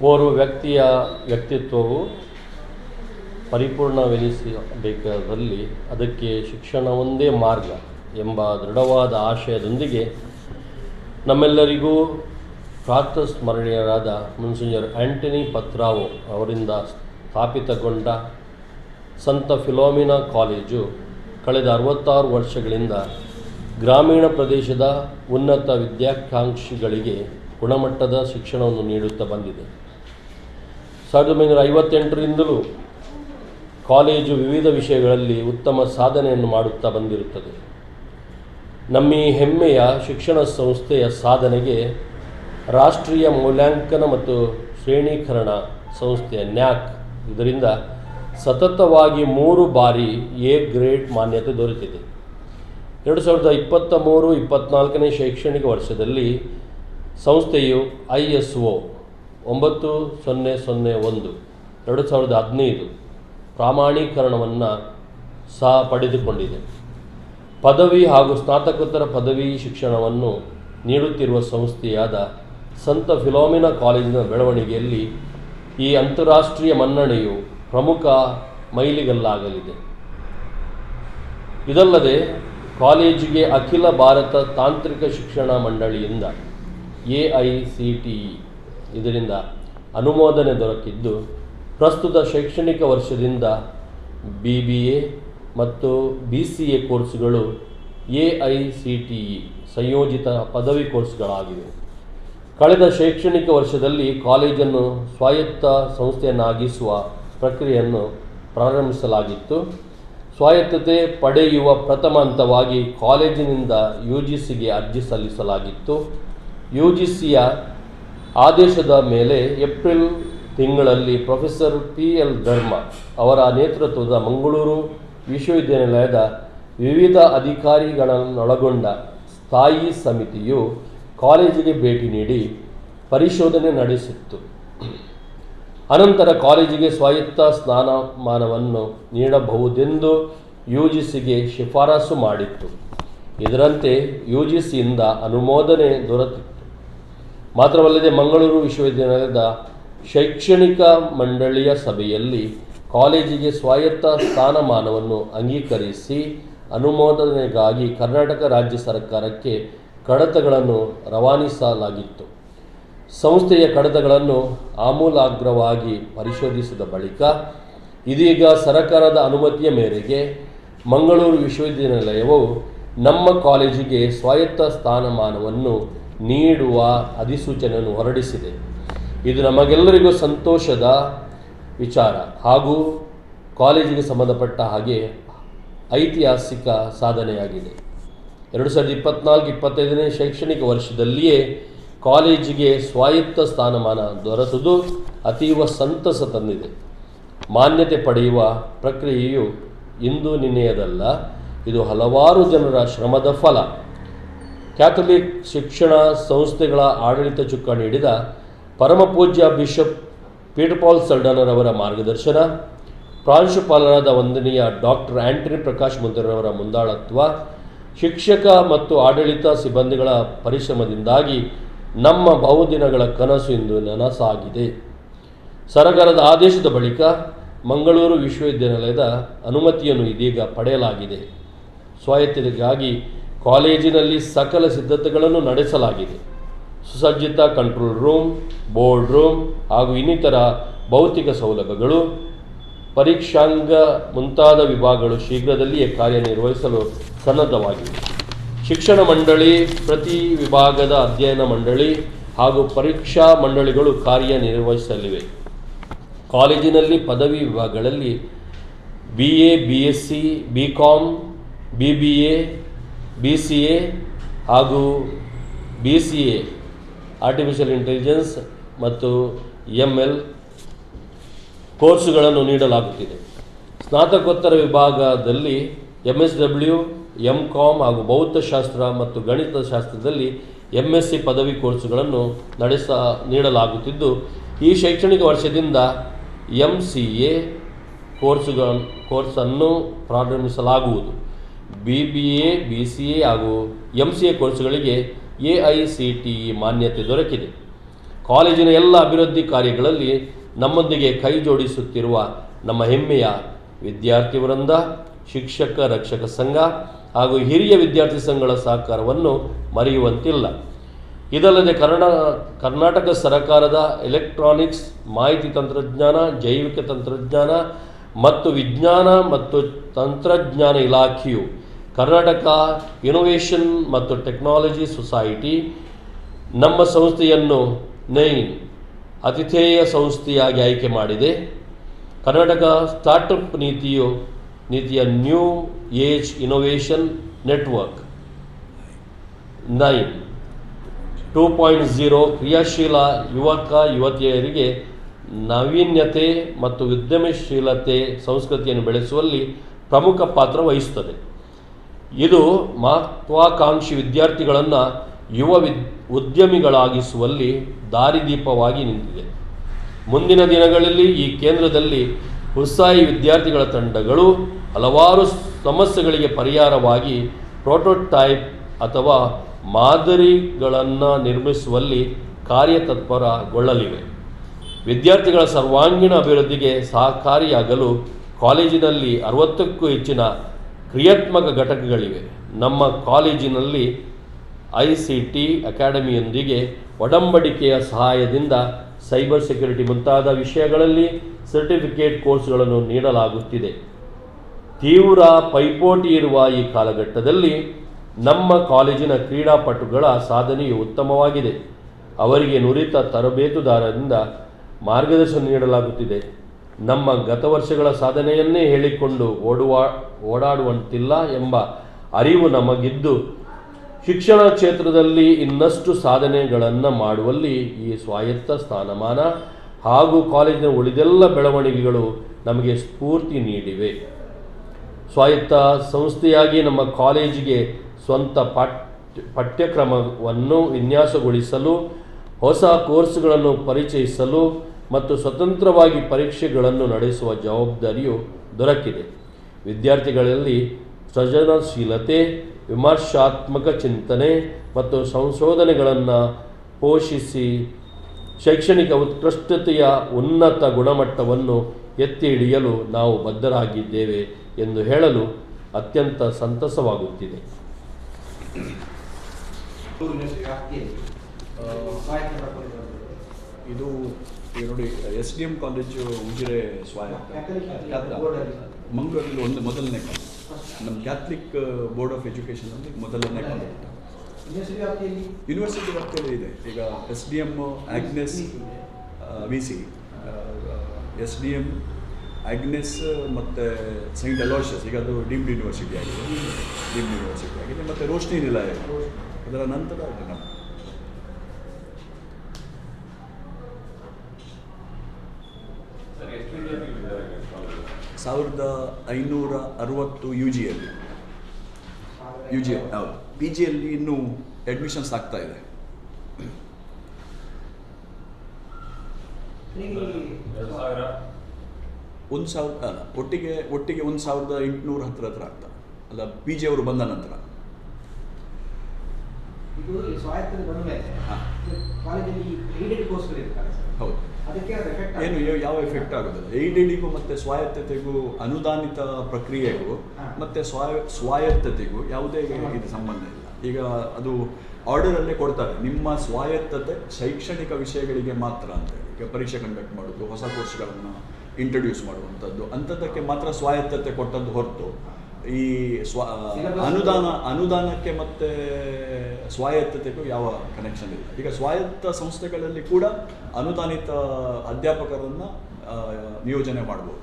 ಓರ್ವ ವ್ಯಕ್ತಿಯ ವ್ಯಕ್ತಿತ್ವವು ಪರಿಪೂರ್ಣವೆನಿಸಬೇಕಾದಲ್ಲಿ ಅದಕ್ಕೆ ಶಿಕ್ಷಣ ಒಂದೇ ಮಾರ್ಗ ಎಂಬ ದೃಢವಾದ ಆಶಯದೊಂದಿಗೆ ನಮ್ಮೆಲ್ಲರಿಗೂ ಪ್ರಾತಸ್ಮರಣೀಯರಾದ ಮೊನ್ಸಿಂಜರ್ ಆಂಟನಿ ಪತ್ರಾವೊ ಅವರಿಂದ ಸ್ಥಾಪಿತಗೊಂಡ ಸಂತ ಫಿಲೋಮಿನಾ ಕಾಲೇಜು ಕಳೆದ 66 ವರ್ಷಗಳಿಂದ ಗ್ರಾಮೀಣ ಪ್ರದೇಶದ ಉನ್ನತ ವಿದ್ಯಾಕಾಂಕ್ಷಿಗಳಿಗೆ ಗುಣಮಟ್ಟದ ಶಿಕ್ಷಣವನ್ನು ನೀಡುತ್ತಾ ಬಂದಿದೆ. 1958ರಿಂದಲೂ ಕಾಲೇಜು ವಿವಿಧ ವಿಷಯಗಳಲ್ಲಿ ಉತ್ತಮ ಸಾಧನೆಯನ್ನು ಮಾಡುತ್ತಾ ಬಂದಿರುತ್ತದೆ. ನಮ್ಮ ಈ ಹೆಮ್ಮೆಯ ಶಿಕ್ಷಣ ಸಂಸ್ಥೆಯ ಸಾಧನೆಗೆ ರಾಷ್ಟ್ರೀಯ ಮೌಲ್ಯಾಂಕನ ಮತ್ತು ಶ್ರೇಣೀಕರಣ ಸಂಸ್ಥೆಯ ನ್ಯಾಕ್ ಇದರಿಂದ ಸತತವಾಗಿ 3 ಬಾರಿ ಎ ಗ್ರೇಡ್ ಮಾನ್ಯತೆ ದೊರೆತಿದೆ. 2023-24ನೇ ಶೈಕ್ಷಣಿಕ ವರ್ಷದಲ್ಲಿ ಸಂಸ್ಥೆಯು ISO 9001 2015 ಪ್ರಾಮಾಣೀಕರಣವನ್ನು ಸಹ ಪಡೆದುಕೊಂಡಿದೆ. ಪದವಿ ಹಾಗೂ ಸ್ನಾತಕೋತ್ತರ ಪದವಿ ಶಿಕ್ಷಣವನ್ನು ನೀಡುತ್ತಿರುವ ಸಂಸ್ಥೆಯಾದ ಸಂತ ಫಿಲೋಮಿನಾ ಕಾಲೇಜಿನ ಬೆಳವಣಿಗೆಯಲ್ಲಿ ಈ ಅಂತಾರಾಷ್ಟ್ರೀಯ ಮನ್ನಣೆಯು ಪ್ರಮುಖ ಮೈಲಿಗಲ್ಲಾಗಲಿದೆ. ಇದಲ್ಲದೆ ಕಾಲೇಜಿಗೆ ಅಖಿಲ ಭಾರತ ತಾಂತ್ರಿಕ ಶಿಕ್ಷಣ ಮಂಡಳಿಯಿಂದ AICTE ಇದರಿಂದ ಅನುಮೋದನೆ ದೊರಕಿದ್ದು, ಪ್ರಸ್ತುತ ಶೈಕ್ಷಣಿಕ ವರ್ಷದಿಂದ BBA ಮತ್ತು BCA ಕೋರ್ಸುಗಳು AICTE ಸಂಯೋಜಿತ ಪದವಿ ಕೋರ್ಸ್ಗಳಾಗಿವೆ. ಕಳೆದ ಶೈಕ್ಷಣಿಕ ವರ್ಷದಲ್ಲಿ ಕಾಲೇಜನ್ನು ಸ್ವಾಯತ್ತ ಸಂಸ್ಥೆಯನ್ನಾಗಿಸುವ ಪ್ರಕ್ರಿಯೆಯನ್ನು ಪ್ರಾರಂಭಿಸಲಾಗಿತ್ತು. ಸ್ವಾಯತ್ತತೆ ಪಡೆಯುವ ಪ್ರಥಮ ಹಂತವಾಗಿ ಕಾಲೇಜಿನಿಂದ UGCಗೆ ಅರ್ಜಿ ಸಲ್ಲಿಸಲಾಗಿತ್ತು. UGCಯ ಆದೇಶದ ಮೇಲೆ ಏಪ್ರಿಲ್ ತಿಂಗಳಲ್ಲಿ ಪ್ರೊಫೆಸರ್ PL ಧರ್ಮ ಅವರ ನೇತೃತ್ವದ ಮಂಗಳೂರು ವಿಶ್ವವಿದ್ಯಾನಿಲಯದ ವಿವಿಧ ಅಧಿಕಾರಿಗಳನ್ನೊಳಗೊಂಡ ಸ್ಥಾಯಿ ಸಮಿತಿಯು ಕಾಲೇಜಿಗೆ ಭೇಟಿ ನೀಡಿ ಪರಿಶೋಧನೆ ನಡೆಸಿತ್ತು. ಅನಂತರ ಕಾಲೇಜಿಗೆ ಸ್ವಾಯತ್ತ ಸ್ಥಾನಮಾನವನ್ನು ನೀಡಬಹುದೆಂದು UGCಗೆ ಶಿಫಾರಸು ಮಾಡಿತ್ತು. ಇದರಂತೆ UGCಯಿಂದ ಅನುಮೋದನೆ ದೊರೆತಿತ್ತು. ಮಾತ್ರವಲ್ಲದೆ ಮಂಗಳೂರು ವಿಶ್ವವಿದ್ಯಾನಿಲಯದ ಶೈಕ್ಷಣಿಕ ಮಂಡಳಿಯ ಸಭೆಯಲ್ಲಿ ಕಾಲೇಜಿಗೆ ಸ್ವಾಯತ್ತ ಸ್ಥಾನಮಾನವನ್ನು ಅಂಗೀಕರಿಸಿ ಅನುಮೋದನೆಗಾಗಿ ಕರ್ನಾಟಕ ರಾಜ್ಯ ಸರ್ಕಾರಕ್ಕೆ ಕಡತಗಳನ್ನು ರವಾನಿಸಲಾಗಿತ್ತು. ಸಂಸ್ಥೆಯ ಕಡತಗಳನ್ನು ಆಮೂಲಾಗ್ರವಾಗಿ ಪರಿಶೋಧಿಸಿದ ಬಳಿಕ ಇದೀಗ ಸರ್ಕಾರದ ಅನುಮತಿಯ ಮೇರೆಗೆ ಮಂಗಳೂರು ವಿಶ್ವವಿದ್ಯಾನಿಲಯವು ನಮ್ಮ ಕಾಲೇಜಿಗೆ ಸ್ವಾಯತ್ತ ಸ್ಥಾನಮಾನವನ್ನು ನೀಡುವ ಅಧಿಸೂಚನೆಯನ್ನು ಹೊರಡಿಸಿದೆ. ಇದು ನಮಗೆಲ್ಲರಿಗೂ ಸಂತೋಷದ ವಿಚಾರ ಹಾಗೂ ಕಾಲೇಜಿಗೆ ಸಂಬಂಧಪಟ್ಟ ಹಾಗೆ ಐತಿಹಾಸಿಕ ಸಾಧನೆಯಾಗಿದೆ. 2024-25ನೇ ಶೈಕ್ಷಣಿಕ ವರ್ಷದಲ್ಲಿಯೇ ಕಾಲೇಜಿಗೆ ಸ್ವಾಯತ್ತ ಸ್ಥಾನಮಾನ ದೊರೆತುದು ಅತೀವ ಸಂತಸ ತಂದಿದೆ. ಮಾನ್ಯತೆ ಪಡೆಯುವ ಪ್ರಕ್ರಿಯೆಯು ಇಂದು ನಿನ್ನೆಯದಲ್ಲ, ಇದು ಹಲವಾರು ಜನರ ಶ್ರಮದ ಫಲ. ಕ್ಯಾಥೋಲಿಕ್ ಶಿಕ್ಷಣ ಸಂಸ್ಥೆಗಳ ಆಡಳಿತ ಚುಕ್ಕಾಣಿ ಹಿಡಿದ ಪರಮಪೂಜ್ಯ ಬಿಷಪ್ ಪೀಟರ್ ಪಾಲ್ ಸಲ್ಡನರವರ ಮಾರ್ಗದರ್ಶನ, ಪ್ರಾಂಶುಪಾಲರಾದ ವಂದನೀಯ ಡಾಕ್ಟರ್ ಆಂಟನಿ ಪ್ರಕಾಶ್ ಮುಂತಾರವರ ಮುಂದಾಳತ್ವ, ಶಿಕ್ಷಕ ಮತ್ತು ಆಡಳಿತ ಸಿಬ್ಬಂದಿಗಳ ಪರಿಶ್ರಮದಿಂದಾಗಿ ನಮ್ಮ ಬಹುದಿನಗಳ ಕನಸು ಇಂದು ನನಸಾಗಿದೆ. ಸರ್ಕಾರದ ಆದೇಶದ ಬಳಿಕ ಮಂಗಳೂರು ವಿಶ್ವವಿದ್ಯಾನಿಲಯದ ಅನುಮತಿಯನ್ನು ಇದೀಗ ಪಡೆಯಲಾಗಿದೆ. ಸ್ವಾಯತ್ತತೆಗಾಗಿ ಕಾಲೇಜಿನಲ್ಲಿ ಸಕಲ ಸಿದ್ಧತೆಗಳನ್ನು ನಡೆಸಲಾಗಿದೆ. ಸುಸಜ್ಜಿತ ಕಂಟ್ರೋಲ್ ರೂಮ್, ಬೋರ್ಡ್ ರೂಮ್ ಹಾಗೂ ಇನ್ನಿತರ ಭೌತಿಕ ಸೌಲಭ್ಯಗಳು, ಪರೀಕ್ಷಾಂಗ ಮುಂತಾದ ವಿಭಾಗಗಳು ಶೀಘ್ರದಲ್ಲಿಯೇ ಕಾರ್ಯನಿರ್ವಹಿಸಲು ಸನ್ನದ್ಧವಾಗಿವೆ. ಶಿಕ್ಷಣ ಮಂಡಳಿ, ಪ್ರತಿ ವಿಭಾಗದ ಅಧ್ಯಯನ ಮಂಡಳಿ ಹಾಗೂ ಪರೀಕ್ಷಾ ಮಂಡಳಿಗಳು ಕಾರ್ಯನಿರ್ವಹಿಸಲಿವೆ. ಕಾಲೇಜಿನಲ್ಲಿ ಪದವಿ ವಿಭಾಗಗಳಲ್ಲಿ BA, BSc, BCom, BBA, BCA ಹಾಗೂ BCA ಆರ್ಟಿಫಿಷಿಯಲ್ ಇಂಟೆಲಿಜೆನ್ಸ್ ಮತ್ತು ML ಕೋರ್ಸುಗಳನ್ನು ನೀಡಲಾಗುತ್ತಿದೆ. ಸ್ನಾತಕೋತ್ತರ ವಿಭಾಗದಲ್ಲಿ MSW, MCom ಹಾಗೂ ಭೌತಶಾಸ್ತ್ರ ಮತ್ತು ಗಣಿತಶಾಸ್ತ್ರದಲ್ಲಿ MSc ಪದವಿ ಕೋರ್ಸುಗಳನ್ನು ನೀಡಲಾಗುತ್ತಿದ್ದು, ಈ ಶೈಕ್ಷಣಿಕ ವರ್ಷದಿಂದ MCA ಕೋರ್ಸನ್ನು ಪ್ರಾರಂಭಿಸಲಾಗುವುದು. BBA, BCA ಹಾಗೂ MCA ಕೋರ್ಸುಗಳಿಗೆ AICTE ಮಾನ್ಯತೆ ದೊರಕಿದೆ. ಕಾಲೇಜಿನ ಎಲ್ಲ ಅಭಿವೃದ್ಧಿ ಕಾರ್ಯಗಳಲ್ಲಿ ನಮ್ಮೊಂದಿಗೆ ಕೈ ಜೋಡಿಸುತ್ತಿರುವ ನಮ್ಮ ಹೆಮ್ಮೆಯ ವಿದ್ಯಾರ್ಥಿ ವೃಂದ, ಶಿಕ್ಷಕ ರಕ್ಷಕ ಸಂಘ ಹಾಗೂ ಹಿರಿಯ ವಿದ್ಯಾರ್ಥಿ ಸಂಘಗಳ ಸಹಕಾರವನ್ನು ಮರೆಯುವಂತಿಲ್ಲ. ಇದಲ್ಲದೆ ಕರ್ನಾಟಕ ಸರ್ಕಾರದ ಎಲೆಕ್ಟ್ರಾನಿಕ್ಸ್, ಮಾಹಿತಿ ತಂತ್ರಜ್ಞಾನ, ಜೈವಿಕ ತಂತ್ರಜ್ಞಾನ ಮತ್ತು ವಿಜ್ಞಾನ ಮತ್ತು ತಂತ್ರಜ್ಞಾನ ಇಲಾಖೆಯು ಕರ್ನಾಟಕ ಇನೋವೇಷನ್ ಮತ್ತು ಟೆಕ್ನಾಲಜಿ ಸೊಸೈಟಿ ನಮ್ಮ ಸಂಸ್ಥೆಯನ್ನು ನೈನ್ ಅತಿಥೇಯ ಸಂಸ್ಥೆಯಾಗಿ ಆಯ್ಕೆ ಮಾಡಿದೆ. ಕರ್ನಾಟಕ ಸ್ಟಾರ್ಟಪ್ ನೀತಿಯ ನ್ಯೂ ಏಜ್ ಇನೋವೇಷನ್ ನೆಟ್ವರ್ಕ್ 2.0 ಕ್ರಿಯಾಶೀಲ ಯುವತಿಯರಿಗೆ ನಾವೀನ್ಯತೆ ಮತ್ತು ಉದ್ಯಮಶೀಲತೆ ಸಂಸ್ಕೃತಿಯನ್ನು ಬೆಳೆಸುವಲ್ಲಿ ಪ್ರಮುಖ ಪಾತ್ರ ವಹಿಸುತ್ತದೆ. ಇದು ಮಹತ್ವಾಕಾಂಕ್ಷಿ ವಿದ್ಯಾರ್ಥಿಗಳನ್ನು ಉದ್ಯಮಿಗಳಾಗಿಸುವಲ್ಲಿ ದಾರಿದೀಪವಾಗಿ ನಿಂತಿದೆ. ಮುಂದಿನ ದಿನಗಳಲ್ಲಿ ಈ ಕೇಂದ್ರದಲ್ಲಿ ಉತ್ಸಾಹಿ ವಿದ್ಯಾರ್ಥಿಗಳ ತಂಡಗಳು ಹಲವಾರು ಸಮಸ್ಯೆಗಳಿಗೆ ಪರಿಹಾರವಾಗಿ ಪ್ರೋಟೋಟೈಪ್ ಅಥವಾ ಮಾದರಿಗಳನ್ನು ನಿರ್ಮಿಸುವಲ್ಲಿ ಕಾರ್ಯತತ್ಪರಗೊಳ್ಳಲಿವೆ. ವಿದ್ಯಾರ್ಥಿಗಳ ಸರ್ವಾಂಗೀಣ ಅಭಿವೃದ್ಧಿಗೆ ಸಹಕಾರಿಯಾಗಲು ಕಾಲೇಜಿನಲ್ಲಿ 60ಕ್ಕೂ ಹೆಚ್ಚಿನ ಕ್ರಿಯಾತ್ಮಕ ಘಟಕಗಳಿವೆ. ನಮ್ಮ ಕಾಲೇಜಿನಲ್ಲಿ ICT ಅಕಾಡೆಮಿಯೊಂದಿಗೆ ಒಡಂಬಡಿಕೆಯ ಸಹಾಯದಿಂದ ಸೈಬರ್ ಸೆಕ್ಯುರಿಟಿ ಮುಂತಾದ ವಿಷಯಗಳಲ್ಲಿ ಸರ್ಟಿಫಿಕೇಟ್ ಕೋರ್ಸ್ಗಳನ್ನು ನೀಡಲಾಗುತ್ತಿದೆ. ತೀವ್ರ ಪೈಪೋಟಿ ಇರುವ ಈ ಕಾಲಘಟ್ಟದಲ್ಲಿ ನಮ್ಮ ಕಾಲೇಜಿನ ಕ್ರೀಡಾಪಟುಗಳ ಸಾಧನೆಯು ಉತ್ತಮವಾಗಿದೆ. ಅವರಿಗೆ ನುರಿತ ತರಬೇತುದಾರರಿಂದ ಮಾರ್ಗದರ್ಶನ ನೀಡಲಾಗುತ್ತಿದೆ. ನಮ್ಮ ಗತ ವರ್ಷಗಳ ಸಾಧನೆಯನ್ನೇ ಹೇಳಿಕೊಂಡು ಓಡಾಡುವಂತಿಲ್ಲ ಎಂಬ ಅರಿವು ನಮಗಿದ್ದು, ಶಿಕ್ಷಣ ಕ್ಷೇತ್ರದಲ್ಲಿ ಇನ್ನಷ್ಟು ಸಾಧನೆಗಳನ್ನು ಮಾಡುವಲ್ಲಿ ಈ ಸ್ವಾಯತ್ತ ಸ್ಥಾನಮಾನ ಹಾಗೂ ಕಾಲೇಜಿನ ಉಳಿದೆಲ್ಲ ಬೆಳವಣಿಗೆಗಳು ನಮಗೆ ಸ್ಫೂರ್ತಿ ನೀಡಿವೆ. ಸ್ವಾಯತ್ತ ಸಂಸ್ಥೆಯಾಗಿ ನಮ್ಮ ಕಾಲೇಜಿಗೆ ಸ್ವಂತ ಪಠ್ಯಕ್ರಮವನ್ನು ವಿನ್ಯಾಸಗೊಳಿಸಲು, ಹೊಸ ಕೋರ್ಸ್ಗಳನ್ನು ಪರಿಚಯಿಸಲು ಮತ್ತು ಸ್ವತಂತ್ರವಾಗಿ ಪರೀಕ್ಷೆಗಳನ್ನು ನಡೆಸುವ ಜವಾಬ್ದಾರಿಯು ದೊರಕಿದೆ. ವಿದ್ಯಾರ್ಥಿಗಳಲ್ಲಿ ಸೃಜನಶೀಲತೆ, ವಿಮರ್ಶಾತ್ಮಕ ಚಿಂತನೆ ಮತ್ತು ಸಂಶೋಧನೆಗಳನ್ನು ಪೋಷಿಸಿ ಶೈಕ್ಷಣಿಕ ಉತ್ಕೃಷ್ಟತೆಯ ಉನ್ನತ ಗುಣಮಟ್ಟವನ್ನು ಎತ್ತಿ ಹಿಡಿಯಲು ನಾವು ಬದ್ಧರಾಗಿದ್ದೇವೆ ಎಂದು ಹೇಳಲು ಅತ್ಯಂತ ಸಂತಸವಾಗುತ್ತಿದೆ. ಇದು ನೋಡಿ, SDM ಕಾಲೇಜು ಉಜಿರೆ ಸ್ವಾಯತ್ತ ಮಂಗಳೂರಲ್ಲಿ ಒಂದು ಮೊದಲನೇ ಕಾಲೇಜ್. ನಮ್ಮ ಕ್ಯಾಥಲಿಕ್ ಬೋರ್ಡ್ ಆಫ್ ಎಜುಕೇಷನಲ್ಲಿ ಮೊದಲನೇ ಕಾಲೇಜ್. ಯೂನಿವರ್ಸಿಟಿ ವ್ಯಾಪ್ತಿಯಲ್ಲಿ ಇದೆ. ಈಗ SDM, Agnes, VC, SDM, Agnes ಮತ್ತು ಸೈಂಟ್ ಅಲೋಷಿಯಸ್, ಈಗ ಅದು ಡೀಮ್ಡ್ ಯೂನಿವರ್ಸಿಟಿ ಆಗಿದೆ. ಮತ್ತು ರೋಶ್ನಿ ನಿಲಯ ಅದರ ನಂತರ ಇದೆ ನಮ್ಮ 1560 UGಯಲ್ಲಿ ಹೌದು. PGಯಲ್ಲಿ ಇನ್ನೂ ಅಡ್ಮಿಷನ್ಸ್ ಆಗ್ತಾ ಇದೆ. ಒಟ್ಟಿಗೆ 1800 ಹತ್ರ ಆಗ್ತದೆ ಅಲ್ಲ, PG ಅವರು ಬಂದ ನಂತರ. ಹೌದು. ಏನು ಯಾವ ಎಫೆಕ್ಟ್ ಆಗೋದಿಲ್ಲ. ಏಡೆಡಿಗೂ ಮತ್ತು ಸ್ವಾಯತ್ತತೆಗೂ, ಅನುದಾನಿತ ಪ್ರಕ್ರಿಯೆಗೂ ಮತ್ತು ಸ್ವಾಯತ್ತತೆಗೂ ಯಾವುದೇ ಇದು ಸಂಬಂಧ ಇಲ್ಲ. ಈಗ ಅದು ಆರ್ಡರಲ್ಲೇ ಕೊಡ್ತಾರೆ, ನಿಮ್ಮ ಸ್ವಾಯತ್ತತೆ ಶೈಕ್ಷಣಿಕ ವಿಷಯಗಳಿಗೆ ಮಾತ್ರ ಅಂತೇಳಿ. ಈಗ ಪರೀಕ್ಷೆ ಕಂಡಕ್ಟ್ ಮಾಡೋದು, ಹೊಸ ಕೋರ್ಸ್ಗಳನ್ನು ಇಂಟ್ರೊಡ್ಯೂಸ್ ಮಾಡುವಂಥದ್ದು, ಅಂಥದ್ದಕ್ಕೆ ಮಾತ್ರ ಸ್ವಾಯತ್ತತೆ ಕೊಟ್ಟದ್ದು ಹೊರತು ಈ ಅನುದಾನಕ್ಕೆ ಮತ್ತು ಸ್ವಾಯತ್ತತೆಗೂ ಯಾವ ಕನೆಕ್ಷನ್ ಇಲ್ಲ. ಈಗ ಸ್ವಾಯತ್ತ ಸಂಸ್ಥೆಗಳಲ್ಲಿ ಕೂಡ ಅನುದಾನಿತ ಅಧ್ಯಾಪಕರನ್ನು ನಿಯೋಜನೆ ಮಾಡ್ಬೋದು.